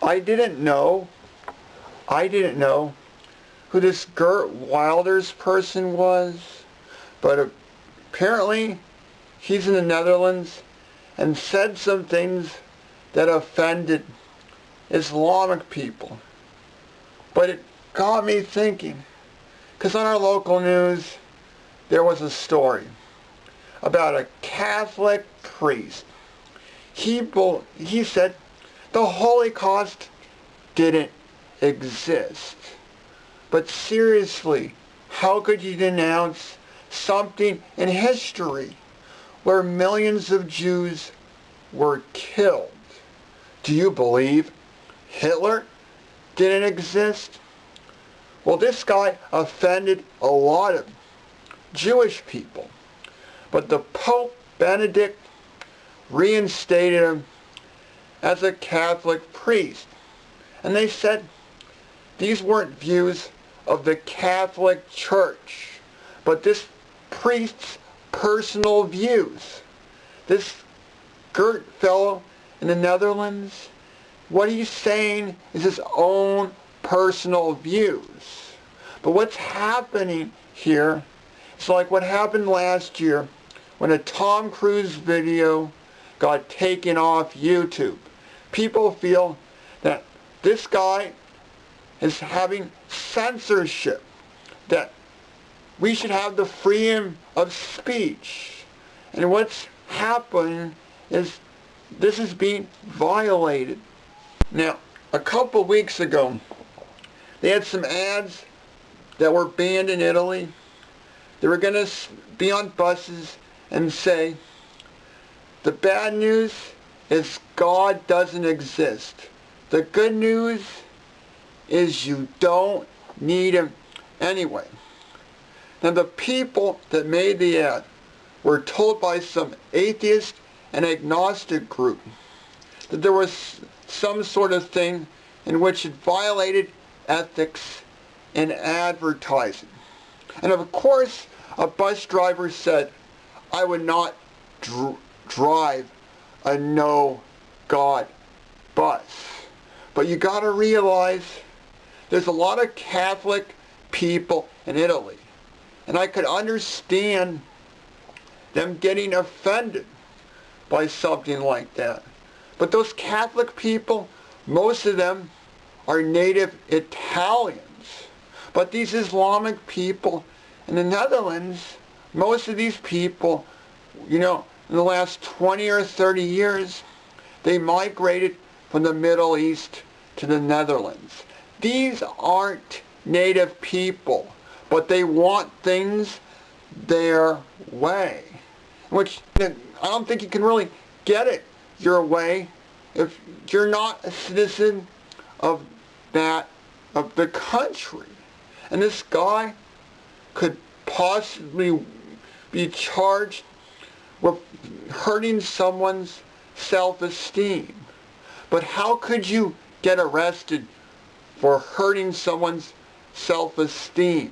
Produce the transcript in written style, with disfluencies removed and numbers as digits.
I didn't know who this Gert Wilders person was, but apparently he's in the Netherlands and said some things that offended Islamic people. But it got me thinking, because on our local news there was a story about a Catholic priest. He said the Holocaust didn't exist. But seriously, how could you denounce something in history where millions of Jews were killed? Do you believe Hitler didn't exist? Well, this guy offended a lot of Jewish people. But the Pope Benedict reinstated him as a Catholic priest. And they said these weren't views of the Catholic Church, but this priest's personal views. This Gert fellow in the Netherlands, what he's saying is his own personal views. But what's happening here is like what happened last year when a Tom Cruise video got taken off YouTube. People feel that this guy is having censorship, that we should have the freedom of speech. And what's happening is this is being violated. Now, a couple weeks ago, they had some ads that were banned in Italy. They were going to be on buses and say, the bad news is God doesn't exist. The good news is you don't need him anyway. Now the people that made the ad were told by some atheist and agnostic group that there was some sort of thing in which it violated ethics in advertising. And of course, a bus driver said, I would not drive a no-God bus. But you got to realize there's a lot of Catholic people in Italy. And I could understand them getting offended by something like that. But those Catholic people, most of them are native Italians. But these Islamic people in the Netherlands, most of these people, you know, in the last 20 or 30 years, they migrated from the Middle East to the Netherlands. These aren't native people, but they want things their way. Which, I don't think you can really get it your way if you're not a citizen of the country. And this guy could possibly be charged with hurting someone's self-esteem. But how could you get arrested for hurting someone's self-esteem?